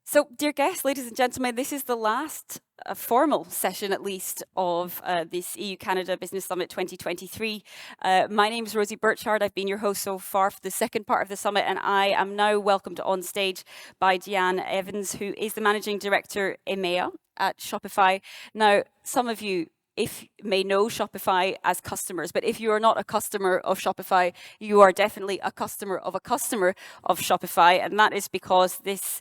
So, dear guests, ladies and gentlemen, this is the last formal session, at least, of this EU Canada Business Summit 2023. My name is Rosie Birchard. I've been your host so far for the second part of the summit, and I am now welcomed on stage by Deann Evans, who is the Managing Director EMEA at Shopify. Now, some of you may know Shopify as customers, but if you are not a customer of Shopify, you are definitely a customer of Shopify, and that is because this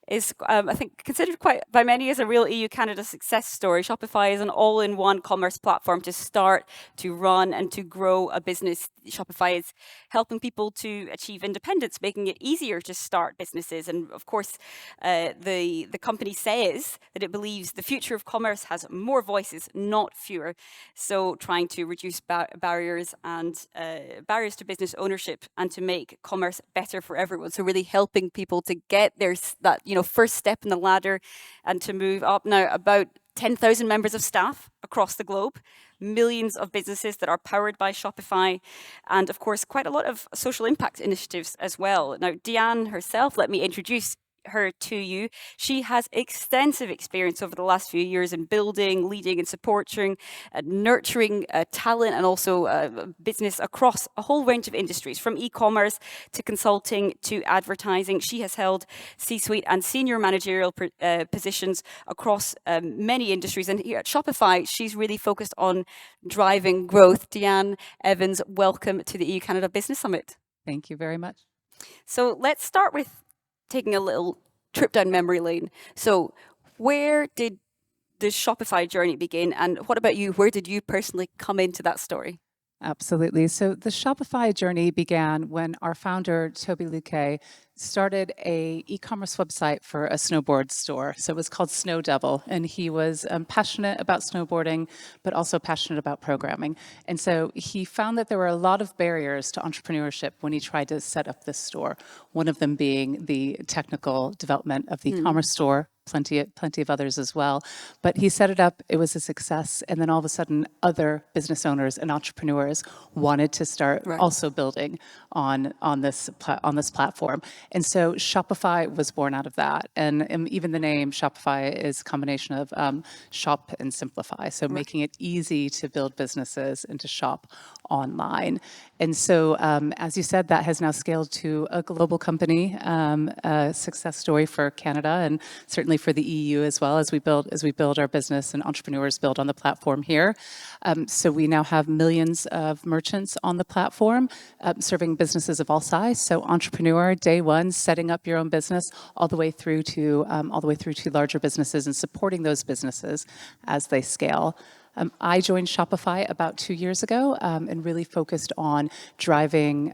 is, I think, considered quite by many as a real EU Canada success story. Shopify is an all-in-one commerce platform to start, to run, and to grow a business. Shopify is helping people to achieve independence, making it easier to start businesses. And of course, the company says that it believes the future of commerce has more voices, not fewer. So, trying to reduce barriers to business ownership and to make commerce better for everyone. So, really helping people to get that first step in the ladder and to move up. Now, about 10,000 members of staff across the globe, millions of businesses that are powered by Shopify, and of course, quite a lot of social impact initiatives as well. Now, Deann herself, let me introduce her to you. She has extensive experience over the last few years in building, leading, and supporting, nurturing talent and also business across a whole range of industries, from e-commerce to consulting to advertising. She has held C-suite and senior managerial positions across many industries. And here at Shopify, she's really focused on driving growth. Deann Evans, welcome to the EU Canada Business Summit. Thank you very much. So let's start with taking a little trip down memory lane. So where did the Shopify journey begin? And what about you? Where did you personally come into that story? Absolutely. So the Shopify journey began when our founder, Toby Luque, started a e-commerce website for a snowboard store. So it was called Snow Devil, and he was passionate about snowboarding, but also passionate about programming. And so he found that there were a lot of barriers to entrepreneurship when he tried to set up this store. One of them being the technical development of the e-commerce store. Plenty of others as well. But he set it up, it was a success, and then all of a sudden other business owners and entrepreneurs wanted to start also building on this platform. And so Shopify was born out of that. And even the name Shopify is a combination of shop and simplify. So making it easy to build businesses and to shop online. And so, as you said, that has now scaled to a global company, a success story for Canada and certainly for the EU as well, as we build our business and entrepreneurs build on the platform here. So we now have millions of merchants on the platform, serving businesses of all size. So entrepreneur, day one, setting up your own business, all the way through to larger businesses and supporting those businesses as they scale. I joined Shopify about 2 years ago and really focused on driving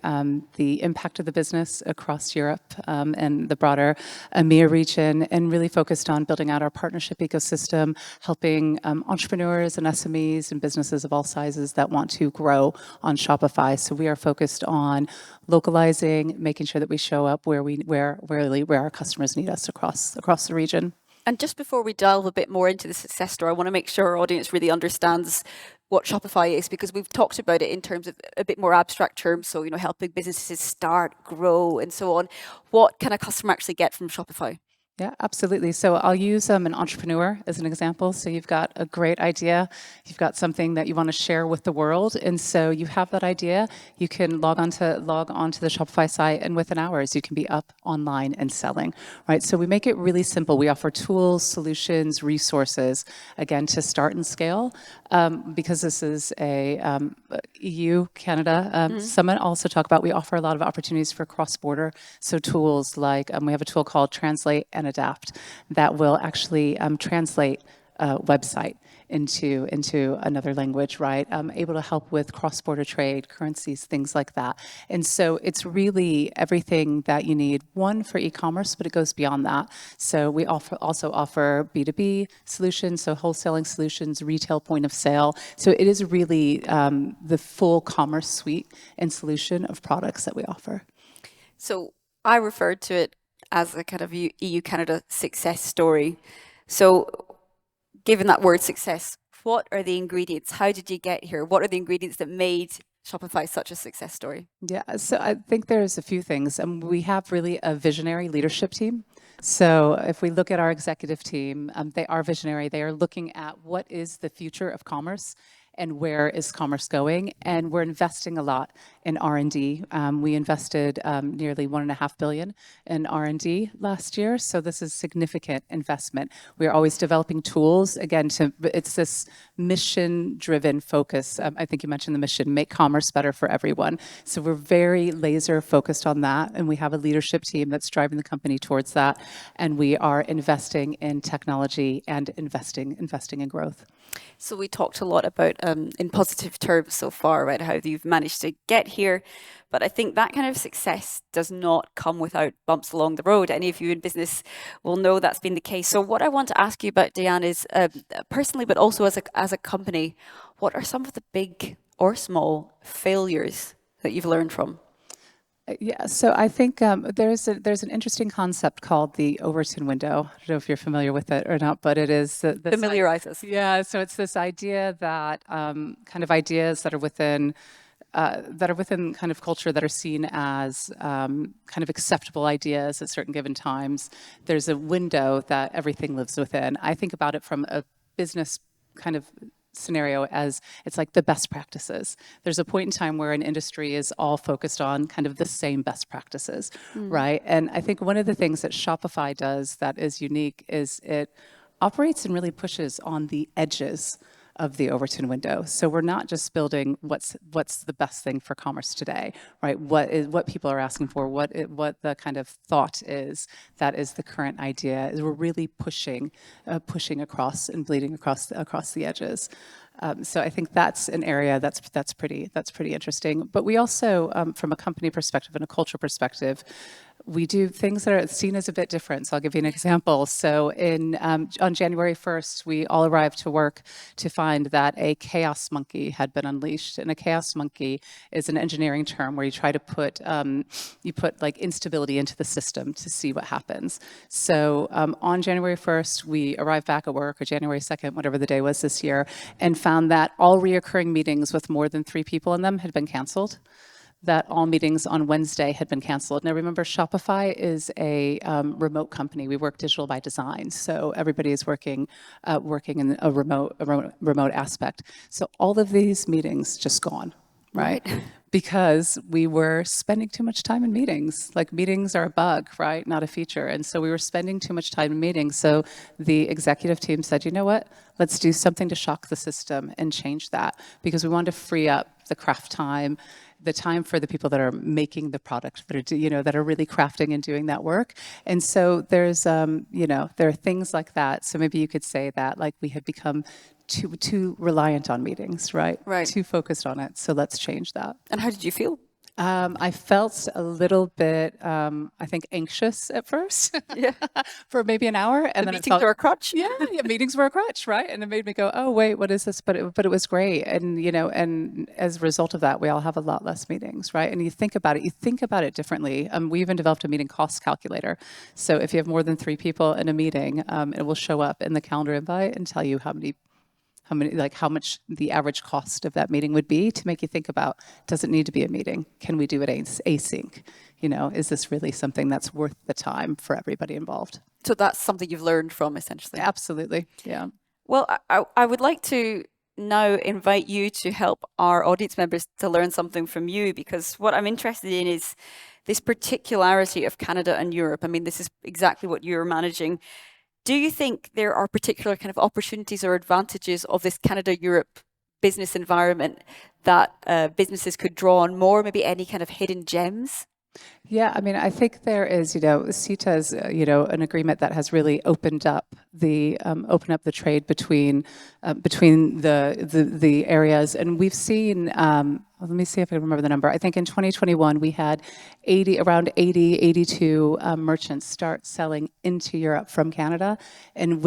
the impact of the business across Europe and the broader EMEA region, and really focused on building out our partnership ecosystem, helping entrepreneurs and SMEs and businesses of all sizes that want to grow on Shopify. So we are focused on localizing, making sure that we show up where our customers need us across the region. And just before we delve a bit more into the success story, I want to make sure our audience really understands what Shopify is, because we've talked about it in terms of a bit more abstract terms. So, helping businesses start, grow, and so on. What can a customer actually get from Shopify? Yeah, absolutely. So I'll use an entrepreneur as an example. So you've got a great idea, you've got something that you want to share with the world, and so you have that idea. You can log onto the Shopify site, and within hours you can be up online and selling. Right. So we make it really simple. We offer tools, solutions, resources, again, to start and scale. Because this is a EU Canada summit, I'll also talk about we offer a lot of opportunities for cross-border. So tools like we have a tool called Translate and Adapt that will actually translate a website into another language, right? Able to help with cross-border trade, currencies, things like that. And so it's really everything that you need, one, for e-commerce, but it goes beyond that. So we also offer B2B solutions, so wholesaling solutions, retail point of sale. So it is really the full commerce suite and solution of products that we offer. So I referred to it as a kind of EU Canada success story. So given that word success, what are the ingredients? How did you get here? What are the ingredients that made Shopify is such a success story? Yeah, so I think there's a few things. We have really a visionary leadership team. So if we look at our executive team, they are visionary. They are looking at what is the future of commerce and where is commerce going. And we're investing a lot in R&D. We invested nearly $1.5 billion in R&D last year. So this is significant investment. We're always developing tools. Again, it's this mission-driven focus. I think you mentioned the mission, make commerce better for everyone. So we're very laser focused on that. And we have a leadership team that's driving the company towards that. And we are investing in technology and investing in growth. So we talked a lot about, in positive terms so far, right, how you've managed to get here. But I think that kind of success does not come without bumps along the road. Any of you in business will know that's been the case. So what I want to ask you about, Deann, is personally, but also as a company, what are some of the big or small failures that you've learned from? Yeah, so I think there's an interesting concept called the Overton window. I don't know if you're familiar with it or not, but it is Familiarize us. Yeah, so it's this idea that kind of ideas that are within kind of culture that are seen as kind of acceptable ideas at certain given times. There's a window that everything lives within. I think about it from a business kind of scenario as it's like the best practices. There's a point in time where an industry is all focused on kind of the same best practices, right? And I think one of the things that Shopify does that is unique is it operates and really pushes on the edges of the Overton window. So we're not just building what's the best thing for commerce today, right? What people are asking for, what the kind of thought is that is the current idea. Is we're really pushing across and bleeding across the edges. So I think that's an area that's pretty interesting. But we also, from a company perspective and a culture perspective, we do things that are seen as a bit different. So I'll give you an example. So on January 1st, we all arrived to work to find that a chaos monkey had been unleashed. And a chaos monkey is an engineering term where you try to put like instability into the system to see what happens. So on January 1st, we arrived back at work, or January 2nd, whatever the day was this year, and found that all reoccurring meetings with more than 3 people in them had been canceled. That all meetings on Wednesday had been canceled. Now remember, Shopify is a remote company. We work digital by design, so everybody is working in a remote aspect. So all of these meetings just gone, right? Because we were spending too much time in meetings. Like, meetings are a bug, right? Not a feature. And so we were spending too much time in meetings. So the executive team said, you know what? Let's do something to shock the system and change that, because we wanted to free up the craft time, the time for the people that are making the product, that are really crafting and doing that work. And so there's, there are things like that. So maybe you could say that, like, we had become too reliant on meetings, right? Right. Too focused on it. So let's change that. And how did you feel? I felt a little bit, I think, anxious at first. Yeah. For maybe an hour, and then meetings were a crutch. Yeah, meetings were a crutch, right? And it made me go, oh wait, what is this? But it was great, and and as a result of that, we all have a lot less meetings, right? And you think about it differently. We even developed a meeting cost calculator. So if you have more than 3 people in a meeting, it will show up in the calendar invite and tell you how much the average cost of that meeting would be, to make you think about, does it need to be a meeting? Can we do it async? Is this really something that's worth the time for everybody involved? So that's something you've learned from, essentially. Absolutely, yeah. Well, I would like to now invite you to help our audience members to learn something from you, because what I'm interested in is this particularity of Canada and Europe. I mean, this is exactly what you're managing. Do you think there are particular kind of opportunities or advantages of this Canada-Europe business environment that businesses could draw on more, maybe any kind of hidden gems? Yeah, I mean, I think there is, CETA is, an agreement that has really opened up the trade between the areas, and we've seen. Let me see if I can remember the number. I think in 2021 we had 82 merchants start selling into Europe from Canada, and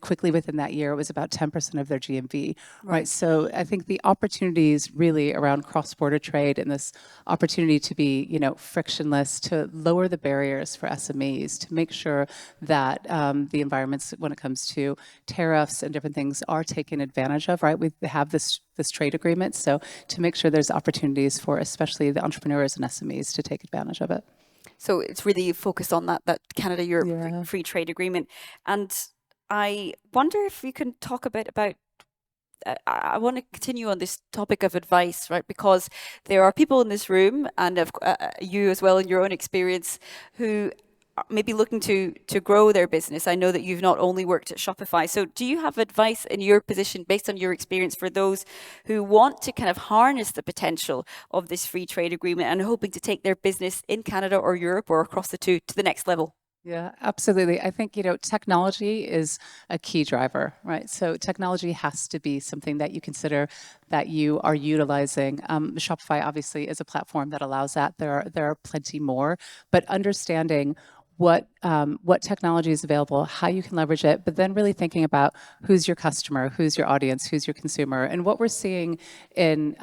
quickly within that year it was about 10% of their GMV. Right. So I think the opportunities really around cross-border trade and this opportunity to be, frictionless, to lower the barriers for SMEs, to make sure that the environment's when it comes to tariffs and different things are taken advantage of, right? We have this trade agreement, so to make sure there's opportunities for especially the entrepreneurs and SMEs to take advantage of it. So it's really focused on that Canada-Europe Yeah. free trade agreement. And I wonder if you can talk a bit about I want to continue on this topic of advice, right? Because there are people in this room, and you as well in your own experience, who are maybe looking to grow their business. I know that you've not only worked at Shopify. So do you have advice in your position based on your experience for those who want to kind of harness the potential of this free trade agreement and hoping to take their business in Canada or Europe or across the two to the next level? Yeah, absolutely. I think, technology is a key driver, right? So technology has to be something that you consider that you are utilizing. Shopify obviously is a platform that allows that. There are plenty more, but understanding what technology is available, how you can leverage it, but then really thinking about who's your customer, who's your audience, who's your consumer. And what we're seeing in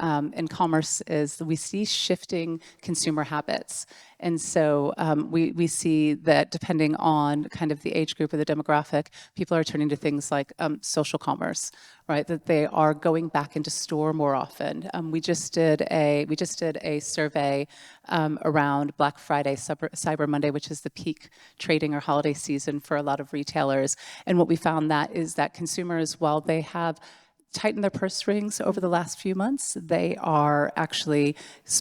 commerce is we see shifting consumer habits. And so we see that depending on kind of the age group or the demographic, people are turning to things like social commerce, right? That they are going back into store more often. We just did a survey around Black Friday, Cyber Monday, which is the peak trading or holiday season for a lot of retailers. And what we found that is that consumers, while they have tightened their purse strings over the last few months, they are actually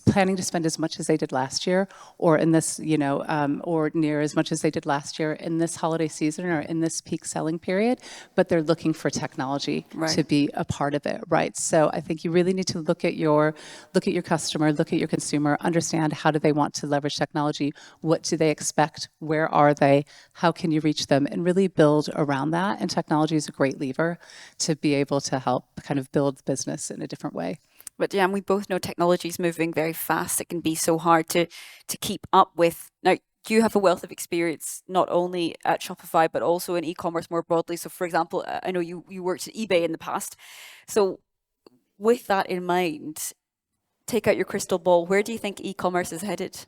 planning to spend as much as they did last year, or in this, or near as much as they did last year in this holiday season or in this peak selling period. But they're looking for technology to be a part of it, right? So I think you really need to look at your customer, look at your consumer, understand how do they want to leverage technology, what do they expect, where are they, how can you reach them, and really build around that. And technology is a great lever to be able to help kind of build business in a different way. But Deann, we both know technology is moving very fast. It can be so hard to keep up with. Now, you have a wealth of experience, not only at Shopify, but also in e-commerce more broadly. So for example, I know you worked at eBay in the past. So with that in mind, take out your crystal ball. Where do you think e-commerce is headed?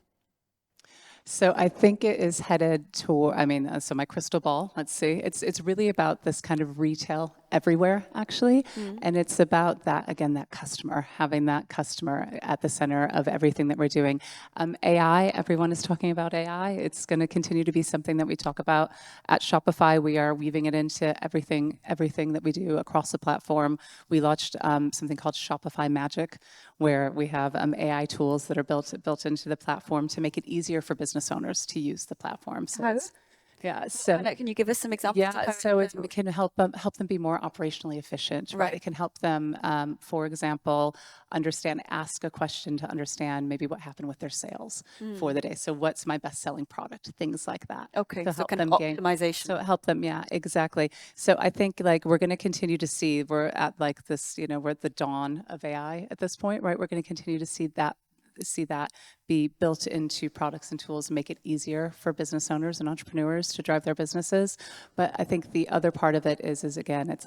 So I think it is headed to, so my crystal ball, let's see, it's really about this kind of retail everywhere, actually. And it's about that, again, that customer, having that customer at the center of everything that we're doing. AI, everyone is talking about AI. It's going to continue to be something that we talk about at Shopify. We are weaving it into everything that we do across the platform. We launched something called Shopify Magic, where we have AI tools that are built into the platform to make it easier for business owners to use the platform. So can you give us some examples? Yeah, so it can help them be more operationally efficient, right? It can help them, for example, ask a question to understand maybe what happened with their sales for the day. So what's my best-selling product? Things like that. Okay, so kind of optimization. So help them, yeah, exactly. So I think we're going to continue to see, we're at this, we're at the dawn of AI at this point, right? We're going to continue to see that be built into products and tools, make it easier for business owners and entrepreneurs to drive their businesses. But I think the other part of it is again, it's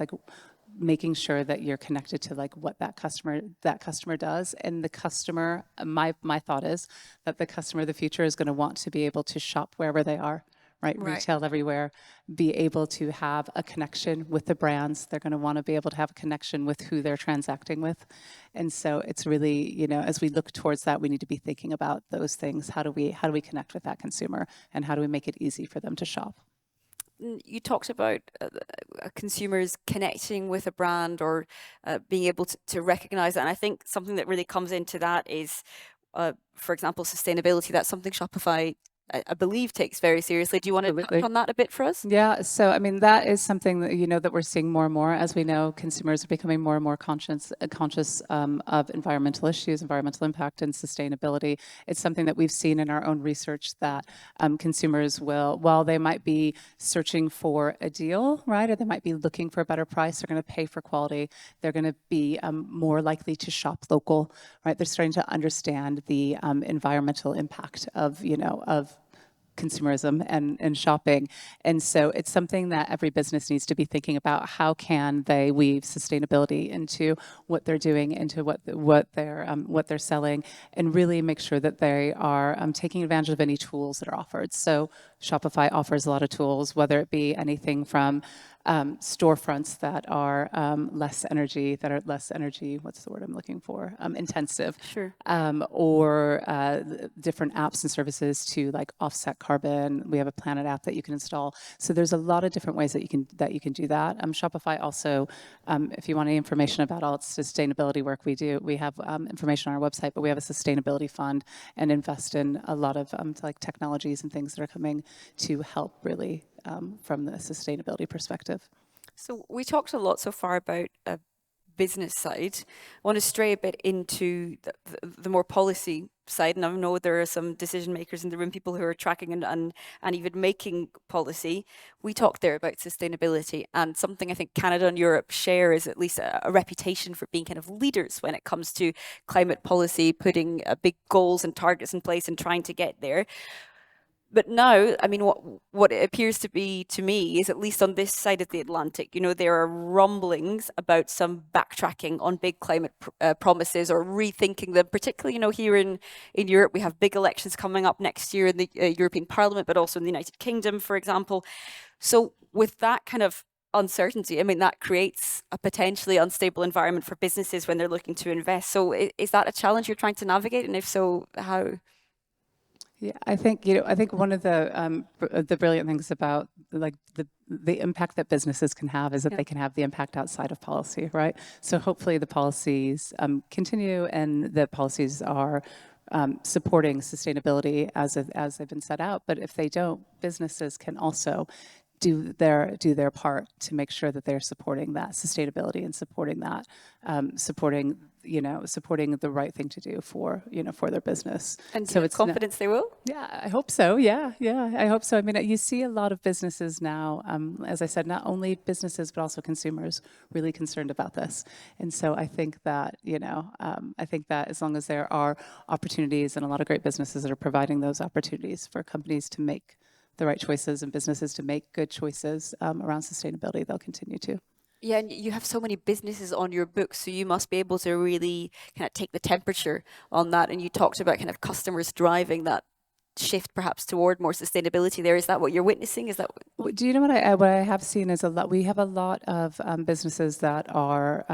making sure that you're connected to what that customer does. And the customer, my thought is that the customer of the future is going to want to be able to shop wherever they are. Right? Retail everywhere, be able to have a connection with the brands. They're going to want to be able to have a connection with who they're transacting with. And so it's really, as we look towards that, we need to be thinking about those things. How do we connect with that consumer, and how do we make it easy for them to shop? You talked about consumers connecting with a brand or being able to recognize that. And I think something that really comes into that is, for example, sustainability. That's something Shopify, I believe, takes very seriously. Do you want to touch on that a bit for us? Yeah, so that is something that that we're seeing more and more. As we know, consumers are becoming more and more conscious of environmental issues, environmental impact, and sustainability. It's something that we've seen in our own research that consumers will, while they might be searching for a deal, right, or they might be looking for a better price, they're going to pay for quality. They're going to be more likely to shop local, right? They're starting to understand the environmental impact of consumerism and shopping. And so it's something that every business needs to be thinking about. How can they weave sustainability into what they're doing, into what they're selling, and really make sure that they are taking advantage of any tools that are offered. So Shopify offers a lot of tools, whether it be anything from storefronts that are less energy, what's the word I'm looking for? Intensive. Sure. Or different apps and services to like offset carbon. We have a Planet app that you can install. So there's a lot of different ways that you can do that. Shopify also, if you want any information about all its sustainability work we have information on our website, but we have a sustainability fund and invest in a lot of like technologies and things that are coming to help really from the sustainability perspective. So we talked a lot so far about a business side. I want to stray a bit into the more policy side, and I know there are some decision makers in the room, people who are tracking and even making policy. We talked there about sustainability, and something I think Canada and Europe share is at least a reputation for being kind of leaders when it comes to climate policy, putting big goals and targets in place and trying to get there. But now, I mean, what it appears to be to me is, at least on this side of the Atlantic, there are rumblings about some backtracking on big climate promises or rethinking them, particularly, here in Europe. We have big elections coming up next year in the European Parliament, but also in the United Kingdom, for example. So with that kind of uncertainty, I mean, that creates a potentially unstable environment for businesses when they're looking to invest. So is that a challenge you're trying to navigate? And if so, how? Yeah, I think one of the brilliant things about like the impact that businesses can have is that they can have the impact outside of policy, right? So hopefully the policies continue, and the policies are supporting sustainability as they've been set out. But if they don't, businesses can also do their part to make sure that they're supporting that sustainability and supporting the right thing to do for their business. And so it's confidence they will? Yeah, I hope so. Yeah, I hope so. I mean, you see a lot of businesses now, as I said, not only businesses but also consumers really concerned about this. And so I think that as long as there are opportunities, and a lot of great businesses that are providing those opportunities for companies to make the right choices and businesses to make good choices around sustainability, they'll continue to. Yeah, and you have so many businesses on your books, so you must be able to really kind of take the temperature on that. And you talked about kind of customers driving that shift perhaps toward more sustainability there. Is that what you're witnessing? Is that Do you know what I have seen is we have a lot of businesses that are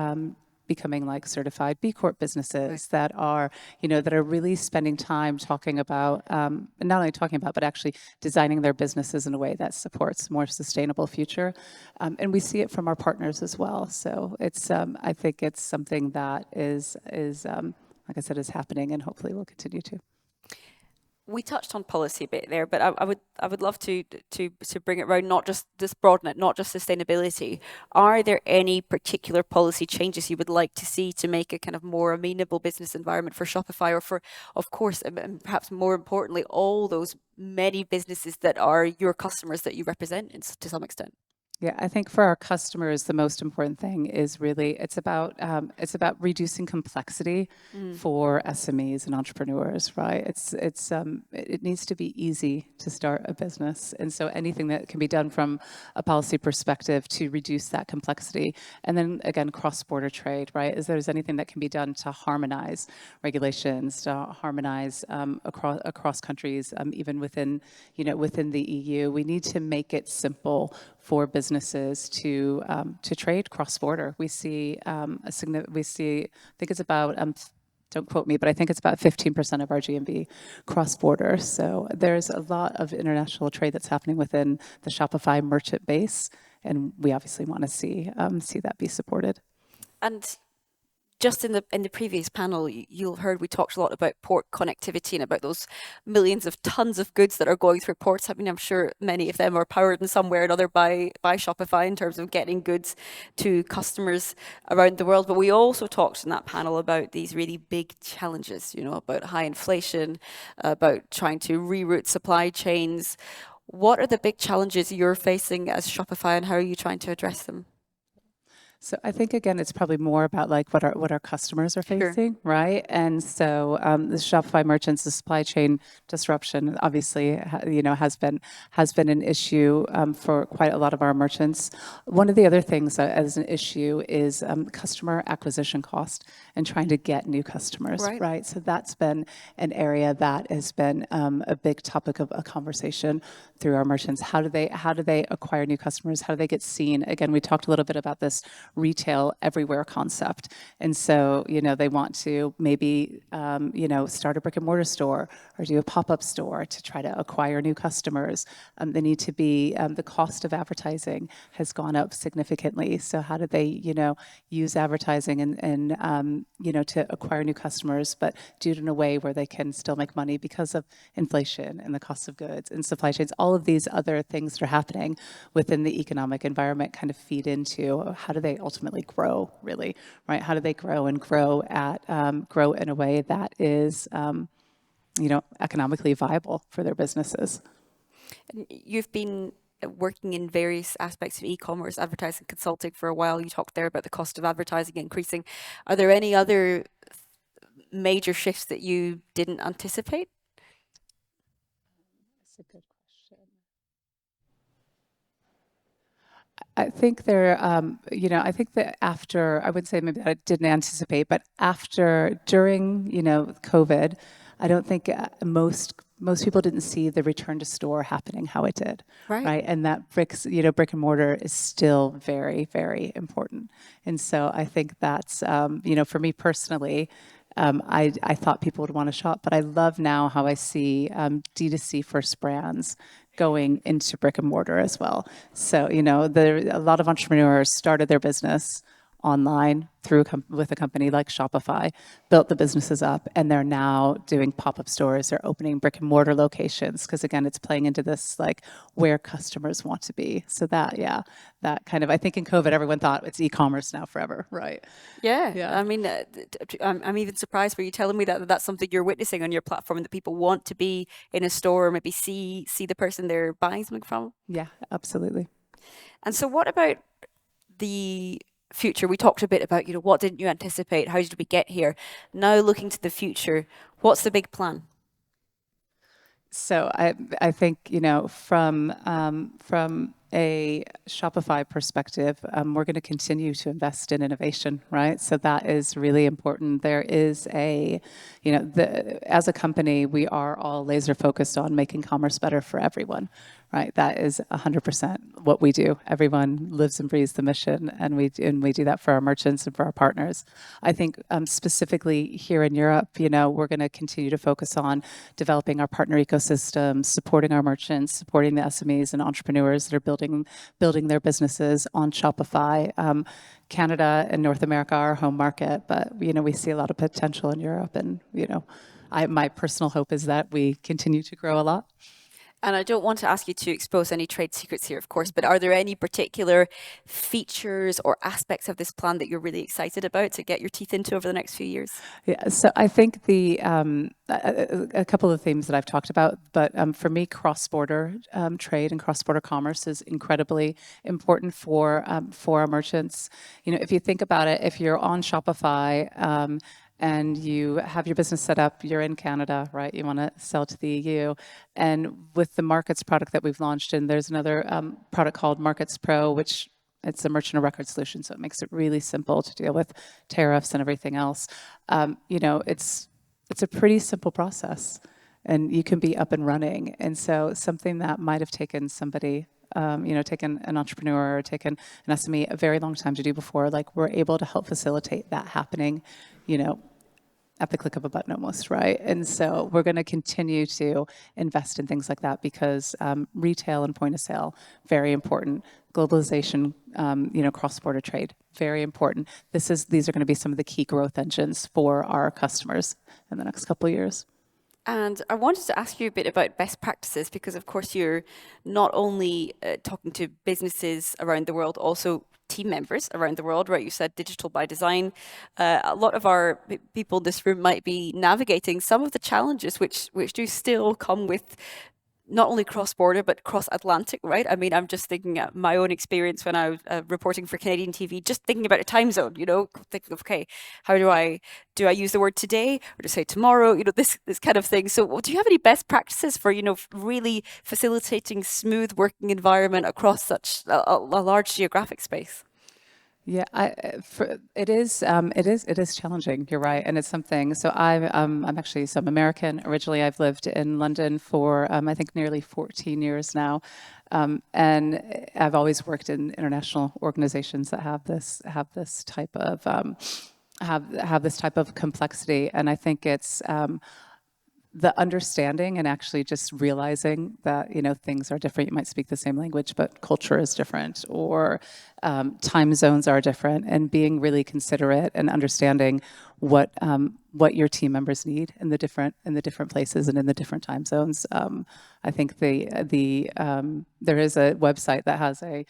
becoming like certified B Corp businesses that are really spending time talking about, not only talking about, but actually designing their businesses in a way that supports more sustainable future. And we see it from our partners as well. So it's, I think it's something that is like I said, is happening, and hopefully will continue to. We touched on policy a bit there, but I would love to bring it around, not just broaden it, not just sustainability. Are there any particular policy changes you would like to see to make a kind of more amenable business environment for Shopify, or for, of course, and perhaps more importantly, all those many businesses that are your customers that you represent to some extent? Yeah, I think for our customers, the most important thing is really it's about reducing complexity for SMEs and entrepreneurs, right? It needs to be easy to start a business, and so anything that can be done from a policy perspective to reduce that complexity, and then again, cross-border trade, right? Is there's anything that can be done to harmonize regulations, to harmonize across countries, even within the EU. We need to make it simple for businesses to trade cross-border. We see I think it's about don't quote me, but I think it's about 15% of our GMV cross-border. So there's a lot of international trade that's happening within the Shopify merchant base, and we obviously want to see that be supported. And just in the previous panel, you'll heard we talked a lot about port connectivity and about those millions of tons of goods that are going through ports. I mean, I'm sure many of them are powered in some way or another by Shopify in terms of getting goods to customers around the world. But we also talked in that panel about these really big challenges, about high inflation, about trying to reroute supply chains. What are the big challenges you're facing as Shopify, and how are you trying to address them? So I think again, it's probably more about like what our customers are Sure. facing, right? And so the Shopify merchants, the supply chain disruption, obviously, has been an issue for quite a lot of our merchants. One of the other things that as an issue is customer acquisition cost and trying to get new customers, Right. right? So that's been an area that has been a big topic of a conversation through our merchants. How do they acquire new customers? How do they get seen? Again, we talked a little bit about this retail everywhere concept. And so, they want to maybe, start a brick and mortar store or do a pop-up store to try to acquire new customers. They need to be, the cost of advertising has gone up significantly. So how do they, use advertising and to acquire new customers, but do it in a way where they can still make money because of inflation and the cost of goods and supply chains. All of these other things that are happening within the economic environment kind of feed into how do they ultimately grow, really, right? How do they grow and grow in a way that is, economically viable for their businesses? You've been working in various aspects of e-commerce, advertising, consulting for a while. You talked there about the cost of advertising increasing. Are there any other major shifts that you didn't anticipate? That's a good question. I think I think that after, I would say maybe I didn't anticipate, but during, COVID, I don't think most people didn't see the return to store happening how it did, Right. right? And that brick and mortar is still very, very important. And so I think that's, for me personally, I thought people would want to shop, but I love now how I see D2C first brands going into brick and mortar as well. So, a lot of entrepreneurs started their business online with a company like Shopify, built the businesses up, and they're now doing pop-up stores or opening brick and mortar locations because again, it's playing into this like where customers want to be. So that kind of, I think in COVID, everyone thought it's e-commerce now forever, right? Yeah. Yeah. I mean, I'm even surprised for you telling me that that's something you're witnessing on your platform, that people want to be in a store, or maybe see the person they're buying something from. Yeah, absolutely. And so what about the future? We talked a bit about, what didn't you anticipate? How did we get here? Now looking to the future, what's the big plan? So I think, from a Shopify perspective, we're going to continue to invest in innovation, right? So that is really important. There is as a company, we are all laser focused on making commerce better for everyone, right? That is 100% what we do. Everyone lives and breathes the mission, and we do that for our merchants and for our partners. I think specifically here in Europe, we're going to continue to focus on developing our partner ecosystem, supporting our merchants, supporting the SMEs and entrepreneurs that are building their businesses on Shopify. Canada and North America are our home market, but we see a lot of potential in Europe, and my personal hope is that we continue to grow a lot. And I don't want to ask you to expose any trade secrets here, of course, but are there any particular features or aspects of this plan that you're really excited about to get your teeth into over the next few years? Yeah, so I think a couple of themes that I've talked about, but for me, cross-border trade and cross-border commerce is incredibly important for our merchants. If you think about it, if you're on Shopify, and you have your business set up, you're in Canada, right? You want to sell to the EU. And with the Markets product that we've launched, and there's another product called Markets Pro, which it's a merchant of record solution, so it makes it really simple to deal with tariffs and everything else. It's a pretty simple process, and you can be up and running. And so something that might have taken somebody taken an entrepreneur or taken an SME a very long time to do before, like we're able to help facilitate that happening, at the click of a button almost, right? And so we're going to continue to invest in things like that because retail and point of sale, very important. Globalization, cross-border trade, very important. These are going to be some of the key growth engines for our customers in the next couple of years. And I wanted to ask you a bit about best practices because, of course, you're not only talking to businesses around the world, also team members around the world, right? You said digital by design. A lot of our people in this room might be navigating some of the challenges which do still come with not only cross-border, but cross-Atlantic, right? I mean, I'm just thinking my own experience when I was reporting for Canadian TV, just thinking about a time zone, thinking of, okay, how do I use the word today or to say tomorrow, this kind of thing. So do you have any best practices for, really facilitating smooth working environment across such a large geographic space? Yeah, it is challenging. You're right, and it's something. So I'm American originally. I've lived in London for I think nearly 14 years now, and I've always worked in international organizations that have this type of have this type of complexity, and I think it's the understanding and actually just realizing that things are different. You might speak the same language, but culture is different, or time zones are different, and being really considerate and understanding what your team members need in the different places and in the different time zones. I think there is a website that has a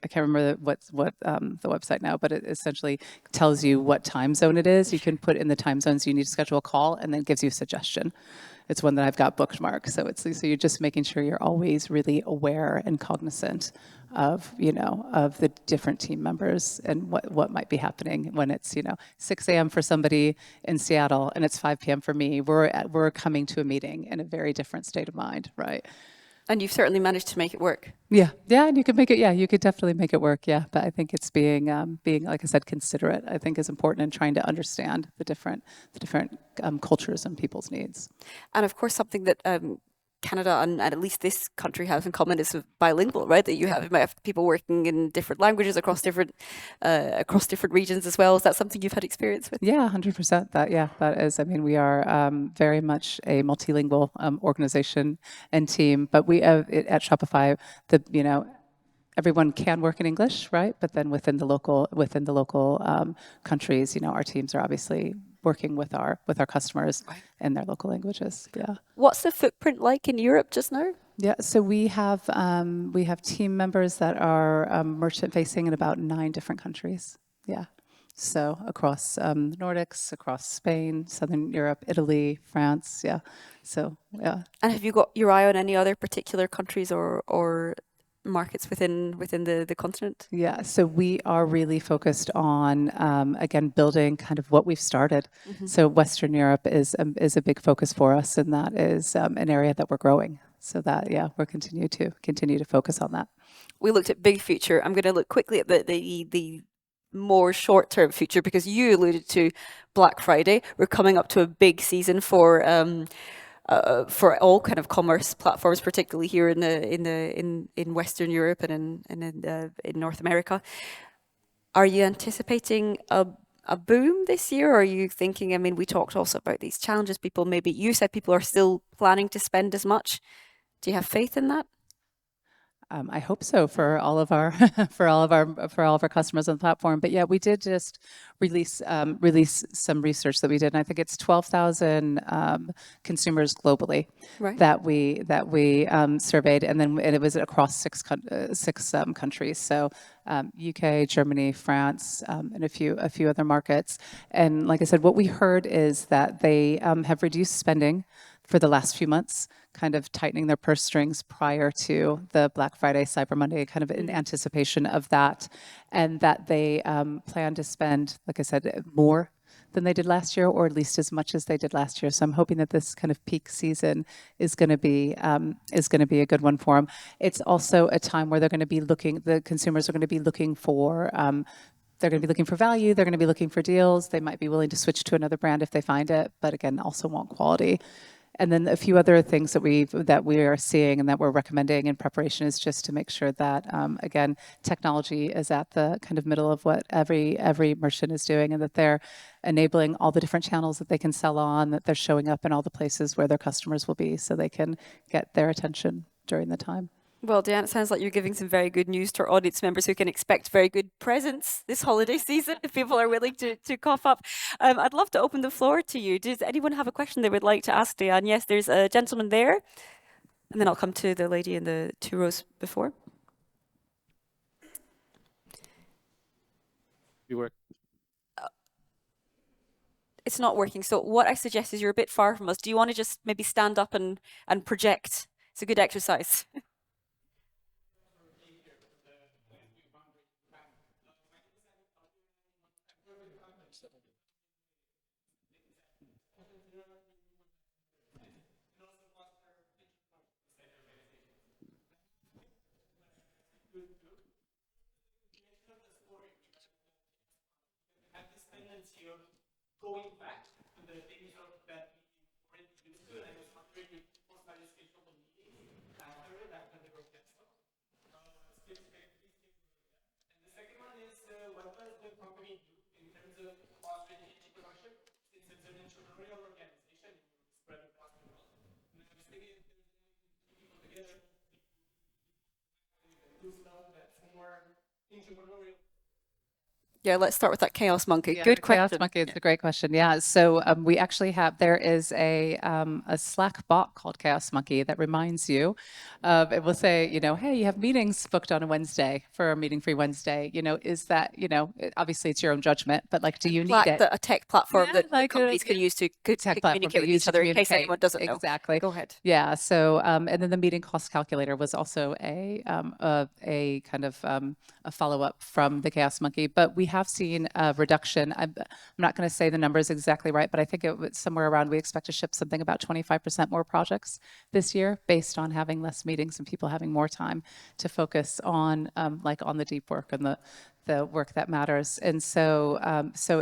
I can't remember what the website now, but it essentially tells you what time zone it is. You can put in the time zones you need to schedule a call, and then gives you a suggestion. It's one that I've got bookmarked. So you're just making sure you're always really aware and cognizant of of the different team members and what might be happening when it's 6 a.m. for somebody in Seattle and it's 5 p.m. for me. We're coming to a meeting in a very different state of mind, right? And you've certainly managed to make it work. Yeah, and you can make it. Yeah, you could definitely make it work. Yeah, but I think it's being like I said, considerate. I think is important in trying to understand the different cultures and people's needs. And of course, something that Canada and at least this country have in common is bilingual, right? That you might have people working in different languages across different regions as well. Is that something you've had experience with? Yeah, 100%. That is. I mean, we are very much a multilingual organization and team, but we at Shopify, everyone can work in English, right? But then within the local countries, our teams are obviously working with our customers in their local languages. Yeah. What's the footprint like in Europe just now? Yeah, so we have team members that are merchant facing in about 9 different countries. Yeah. So across the Nordics, across Spain, Southern Europe, Italy, France. Yeah. So yeah. And have you got your eye on any other particular countries or markets within the continent? Yeah, so we are really focused on again building kind of what we've started. Mm-hmm. So Western Europe is a big focus for us, and that is an area that we're growing. So that we're continue to focus on that. We looked at big future. I'm going to look quickly at the more short-term future, because you alluded to Black Friday. We're coming up to a big season for all kind of commerce platforms, particularly here in Western Europe and in North America. Are you anticipating a boom this year? Or are you thinking? I mean, we talked also about these challenges. You said people are still planning to spend as much. Do you have faith in that? I hope so for all of our customers on the platform. But yeah, we did just release some research that we did, and I think it's 12,000 consumers globally that we surveyed, and it was across six countries. So UK, Germany, France, and a few other markets. And like I said, what we heard is that they have reduced spending for the last few months, kind of tightening their purse strings prior to the Black Friday, Cyber Monday, kind of in anticipation of that, and that they plan to spend, like I said, more than they did last year, or at least as much as they did last year. So I'm hoping that this kind of peak season is going to be a good one for them. It's also a time where the consumers are going to be looking for. They're going to be looking for value. They're going to be looking for deals. They might be willing to switch to another brand if they find it, but again, also want quality. And then a few other things that we are seeing and that we're recommending in preparation is just to make sure that again, technology is at the kind of middle of what every merchant is doing, and that they're enabling all the different channels that they can sell on, that they're showing up in all the places where their customers will be, so they can get their attention during the time. Well, Deann, it sounds like you're giving some very good news to our audience members who can expect very good presents this holiday season if people are willing to cough up. I'd love to open the floor to you. Does anyone have a question they would like to ask Deann? Yes, there's a gentleman there, and then I'll come to the lady in the 2 rows before. You work. It's not working. So what I suggest is you're a bit far from us. Do you want to just maybe stand up and project It's a good exercise. Going back to the things that we already used to, and I was wondering what are the schedule of meetings after the group gets up. And the second one is what does the company do in terms of cost-strategic production, since it's an entrepreneurial organization and you spread across the world. And I was thinking if there's people together do stuff that's more entrepreneurial. Yeah, let's start with that chaos monkey. Yeah, Good the Chaos question. Monkey, it's a great question. Yeah, so we actually have, there is a Slack bot called Chaos Monkey that reminds you of, it will say, hey, you have meetings booked on a Wednesday for a meeting-free Wednesday. Is that, obviously it's your own judgment, but like, do you need Slack, it? a tech platform Yeah, that like companies can use to tech platform communicate that with use each to other in case communicate. anyone doesn't know. Exactly. Go ahead. Yeah. So, and then the meeting cost calculator was also a kind of a follow-up from the Chaos Monkey, but we have seen a reduction. I'm not going to say the numbers exactly right, but I think it was somewhere around, we expect to ship something about 25% more projects this year based on having less meetings and people having more time to focus on on the deep work and the work that matters. And so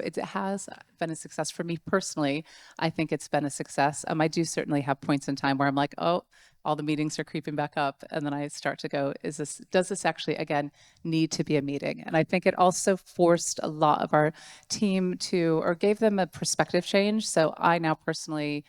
it has been a success for me personally. I think it's been a success. I do certainly have points in time where I'm like, oh, all the meetings are creeping back up. And then I start to go, does this actually, again, need to be a meeting? And I think it also forced a lot of our team or gave them a perspective change. So I now personally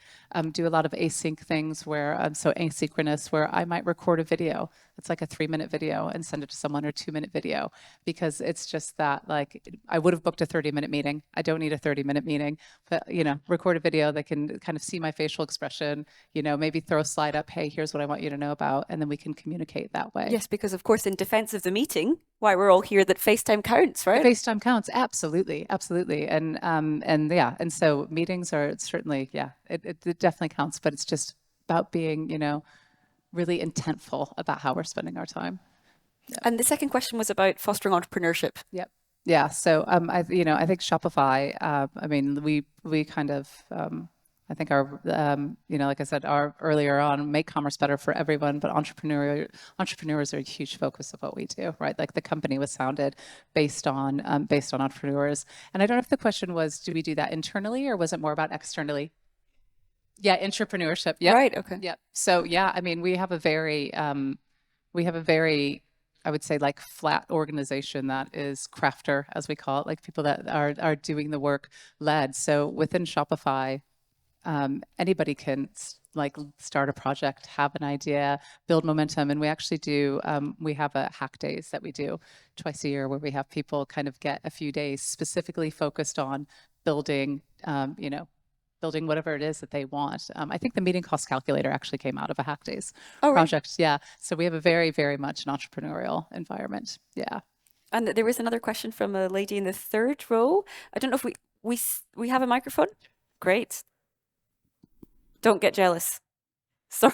do a lot of async things where, so asynchronous, where I might record a video. It's like a 3-minute video and send it to someone, or 2-minute video, because it's just that, like, I would have booked a 30-minute meeting. I don't need a 30-minute meeting, but, record a video that can kind of see my facial expression, maybe throw a slide up, hey, here's what I want you to know about, and then we can communicate that way. Yes, because of course, in defense of the meeting, why we're all here, that FaceTime counts, right? FaceTime counts, absolutely, absolutely, and yeah, and so meetings are certainly, yeah, it definitely counts, but it's just about being, really intentful about how we're spending our time. Yeah. And the second question was about fostering entrepreneurship. Yep. Yeah. So I think Shopify. I mean, we kind of. I think our, like I said, our earlier on, make commerce better for everyone, but entrepreneurs are a huge focus of what we do, right? Like the company was founded based on entrepreneurs. And I don't know if the question was, do we do that internally or was it more about externally? Yeah, entrepreneurship. Yeah. Right. Okay. Yeah. So yeah, I mean, we have a very, I would say, like, flat organization that is crafter, as we call it, like people that are doing the work led. So within Shopify, anybody can start a project, have an idea, build momentum. And we actually do, we have a hack days that we do twice a year where we have people kind of get a few days specifically focused on building, building whatever it is that they want. I think the meeting cost calculator actually came out of a hack days project. Right. Yeah. So we have a very, very much an entrepreneurial environment. Yeah. And there was another question from a lady in the third row. I don't know if we have a microphone. Great. Don't get jealous. Sorry.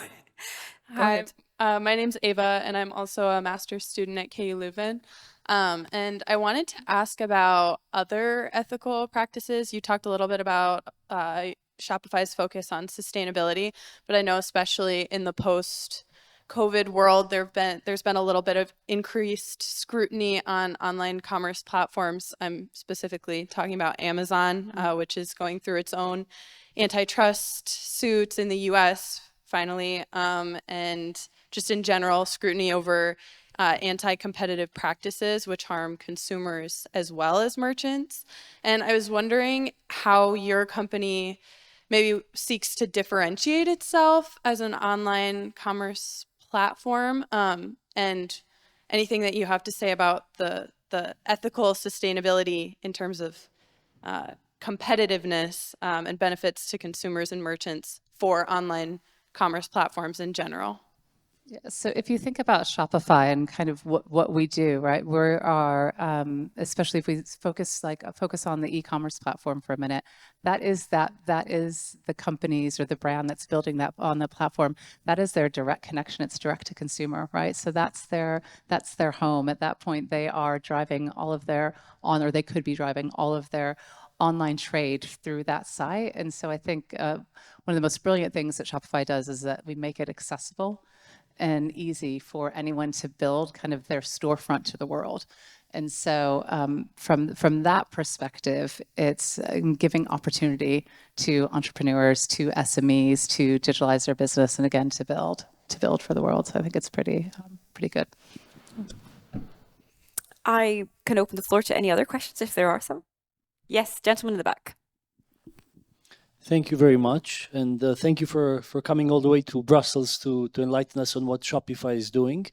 Hi, my name's Ava, and I'm also a master's student at KU Leuven. And I wanted to ask about other ethical practices. You talked a little bit about Shopify's focus on sustainability, but I know especially in the post-COVID world, there's been a little bit of increased scrutiny on online commerce platforms. I'm specifically talking about Amazon, which is going through its own antitrust suits in the US finally, and just in general scrutiny over anti-competitive practices which harm consumers as well as merchants. And I was wondering how your company maybe seeks to differentiate itself as an online commerce platform, and anything that you have to say about the ethical sustainability in terms of competitiveness and benefits to consumers and merchants for online commerce platforms in general. Yeah, so if you think about Shopify and kind of what we do, right? We are, especially if we focus on the e-commerce platform for a minute, that is the companies or the brand that's building that on the platform. That is their direct connection. It's direct to consumer, right? So that's their home. At that point, they are driving all of their or they could be driving all of their online trade through that site. And so I think one of the most brilliant things that Shopify does is that we make it accessible and easy for anyone to build kind of their storefront to the world. And so from that perspective, it's giving opportunity to entrepreneurs, to SMEs, to digitalize their business, and again, to build for the world. So I think it's pretty good. I can open the floor to any other questions if there are some. Yes, gentleman in the back. Thank you very much. And thank you for coming all the way to Brussels to enlighten us on what Shopify is doing.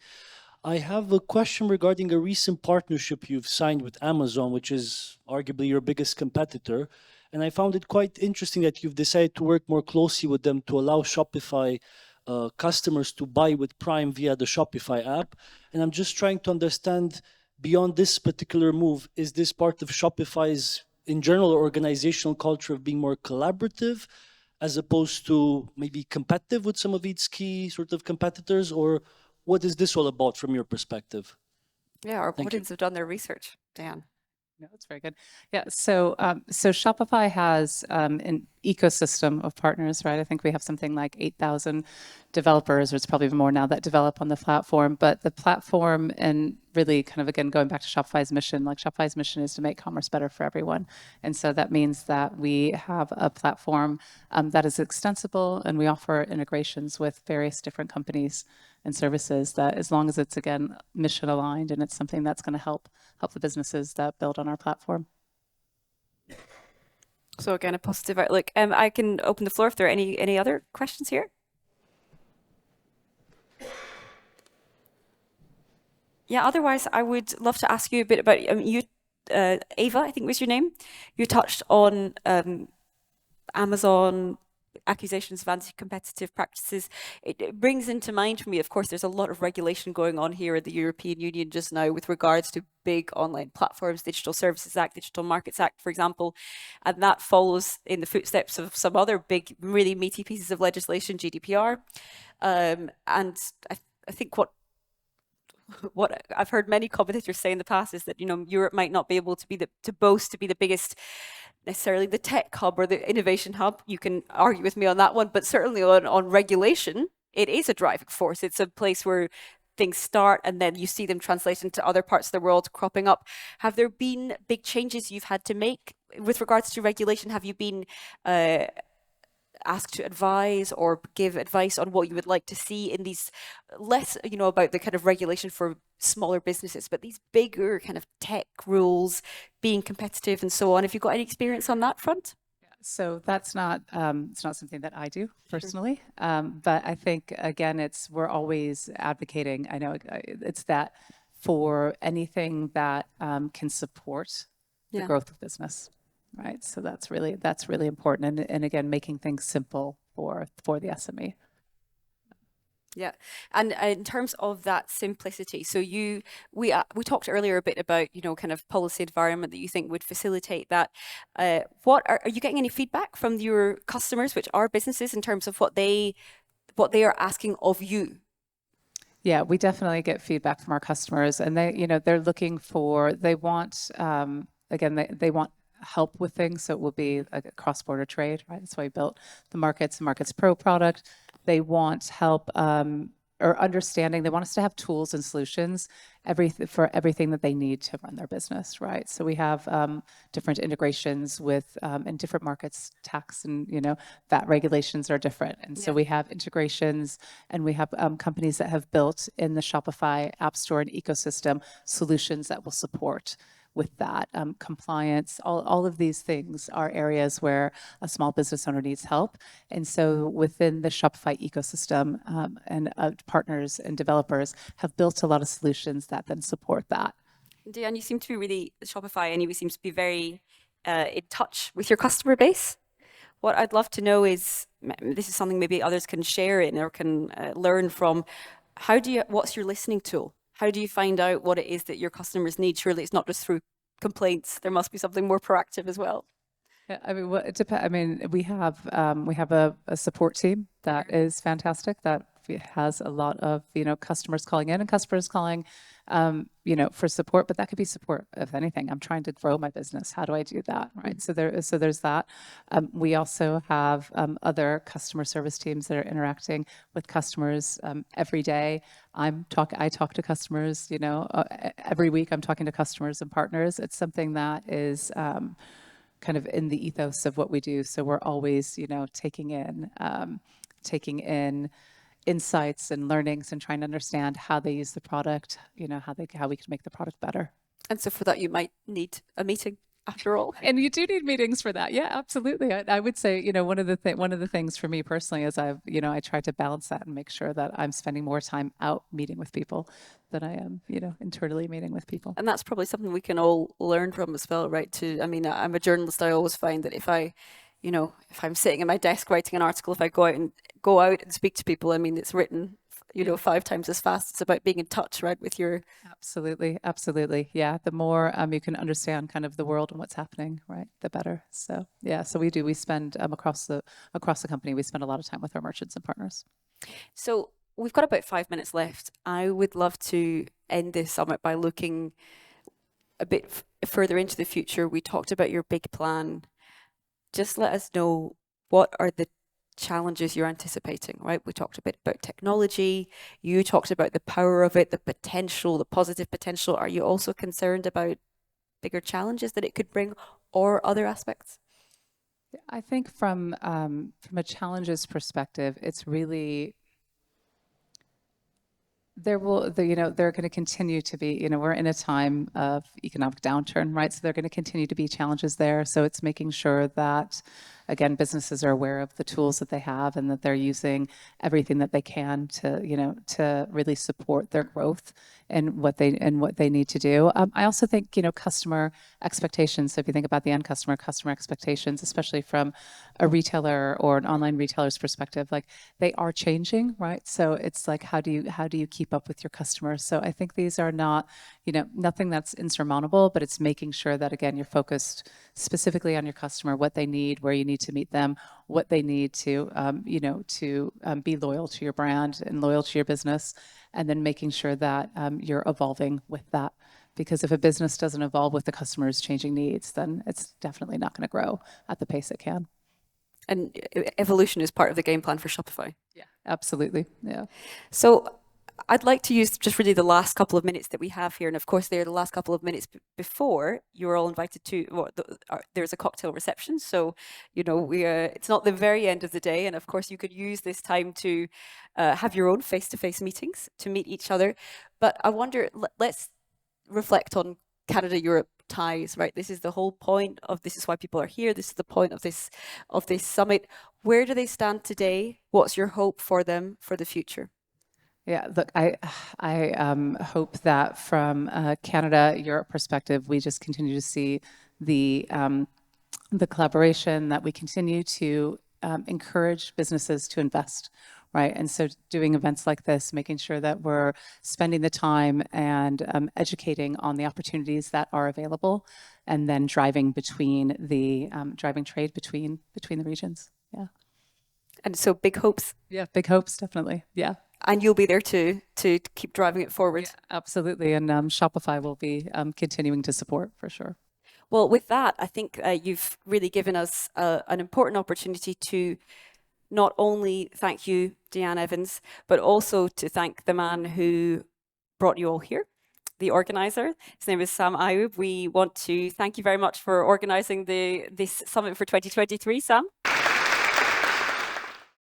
I have a question regarding a recent partnership you've signed with Amazon, which is arguably your biggest competitor. And I found it quite interesting that you've decided to work more closely with them to allow Shopify customers to buy with Prime via the Shopify app. And I'm just trying to understand, beyond this particular move, is this part of Shopify's in general organizational culture of being more collaborative as opposed to maybe competitive with some of its key sort of competitors, or what is this all about from your perspective? Yeah, our Thank you. audience have done their research, Dan. No, that's very good. Yeah, so Shopify has an ecosystem of partners, right? I think we have something like 8,000 developers, or it's probably even more now, that develop on the platform. But the platform, and really kind of, again, going back to Shopify's mission, like Shopify's mission is to make commerce better for everyone. And so that means that we have a platform that is extensible, and we offer integrations with various different companies and services that, as long as it's, again, mission aligned and it's something that's going to help the businesses that build on our platform. So again, a positive outlook. I can open the floor if there are any other questions here. Yeah, otherwise I would love to ask you a bit about you, Ava, I think was your name. You touched on Amazon accusations of anti-competitive practices. It brings into mind for me, of course, there's a lot of regulation going on here in the European Union just now with regards to big online platforms, Digital Services Act, Digital Markets Act, for example, and that follows in the footsteps of some other big, really meaty pieces of legislation, GDPR. And I think what I've heard many commentators say in the past is that, you know, Europe might not be able to boast to be the biggest, necessarily the tech hub or the innovation hub. You can argue with me on that one, but certainly on regulation, it is a driving force. It's a place where things start and then you see them translate into other parts of the world cropping up. Have there been big changes you've had to make with regards to regulation? Have you been asked to advise or give advice on what you would like to see in these less, you know, about the kind of regulation for smaller businesses, but these bigger kind of tech rules, being competitive and so on? Have you got any experience on that front? So that's not it's not something that I do personally, but I think, again, we're always advocating. I know it's that for anything that can support the growth of business. Right. So that's really important. And again, making things simple for the SME. Yeah. And in terms of that simplicity, so we talked earlier a bit about, you know, kind of policy environment that you think would facilitate that. What are you getting any feedback from your customers, which are businesses, in terms of what they are asking of you? Yeah, we definitely get feedback from our customers, and they're looking for, they want, again, they want help with things. So it will be a cross-border trade, right? That's why we built the Markets Pro product. They want help or understanding. They want us to have tools and solutions for everything that they need to run their business, right? So we have different integrations with in different markets, tax and, you know, VAT regulations are different. And so we have integrations, and we have companies that have built in the Shopify App Store and ecosystem solutions that will support with that. Compliance, all of these things are areas where a small business owner needs help. And so within the Shopify ecosystem, and partners and developers have built a lot of solutions that then support that. Deann, you seem to be really, Shopify anyway seems to be very in touch with your customer base. What I'd love to know is, this is something maybe others can share in or can learn from, what's your listening tool? How do you find out what it is that your customers need? Surely it's not just through complaints. There must be something more proactive as well. Yeah, I mean, well, it depends. I mean, we have a support team that is fantastic. That has a lot of customers calling in and customers calling, for support. But that could be support of anything. I'm trying to grow my business. How do I do that? Right. So there's that. We also have other customer service teams that are interacting with customers every day. I talk to customers. Every week I'm talking to customers and partners. It's something that is kind of in the ethos of what we do. So we're always, taking in insights and learnings and trying to understand how they use the product, how we can make the product better. And so for that, you might need a meeting after all. And you do need meetings for that. Yeah, absolutely. I would say, one of the things for me personally is I try to balance that and make sure that I'm spending more time out meeting with people than I am, internally meeting with people. And that's probably something we can all learn from as well, right? I'm a journalist. I always find that if I'm sitting at my desk writing an article, if I go out and speak to people, it's written 5 times as fast. It's about being in touch, right, with your... Absolutely. Yeah. The more you can understand kind of the world and what's happening, right, the better. So yeah, so we spend across the company, we spend a lot of time with our merchants and partners. So we've got about 5 minutes left. I would love to end this summit by looking a bit further into the future. We talked about your big plan. Just let us know, what are the challenges you're anticipating, right? We talked a bit about technology. You talked about the power of it, the potential, the positive potential. Are you also concerned about bigger challenges that it could bring, or other aspects? I think from a challenges perspective, it's really there are going to continue to be, we're in a time of economic downturn, right? So there are going to continue to be challenges there. So it's making sure that, again, businesses are aware of the tools that they have and that they're using everything that they can to really support their growth and what they need to do. I also think, customer expectations. So if you think about the end customer expectations, especially from a retailer or an online retailer's perspective, like, they are changing, right? So it's like, how do you keep up with your customers? So I think these are not, nothing that's insurmountable, but it's making sure that, again, you're focused specifically on your customer, what they need, where you need to meet them, what they need to, be loyal to your brand and loyal to your business, and then making sure that you're evolving with that. Because if a business doesn't evolve with the customer's changing needs, then it's definitely not going to grow at the pace it can. And evolution is part of the game plan for Shopify. Yeah, absolutely. Yeah. So I'd like to use just really the last couple of minutes that we have here. And of course, they're the last couple of minutes before you're all invited to, there's a cocktail reception. So, it's not the very end of the day. And of course, you could use this time to have your own face-to-face meetings, to meet each other. But I wonder, let's reflect on Canada-Europe ties, right? This is the whole point of, this is why people are here. This is the point of this summit. Where do they stand today? What's your hope for them for the future? Yeah, look, I hope that from Canada-Europe perspective, we just continue to see the collaboration, that we continue to encourage businesses to invest, right? And so doing events like this, making sure that we're spending the time and educating on the opportunities that are available, and then driving trade between the regions. Yeah. And so big hopes. Yeah, big hopes, definitely. Yeah. And you'll be there to keep driving it forward. Yeah, absolutely. And Shopify will be continuing to support, for sure. Well, with that, I think you've really given us an important opportunity to not only thank you, Deann Evans, but also to thank the man who brought you all here, the organizer. His name is Sam Ayub. We want to thank you very much for organizing this summit for 2023, Sam.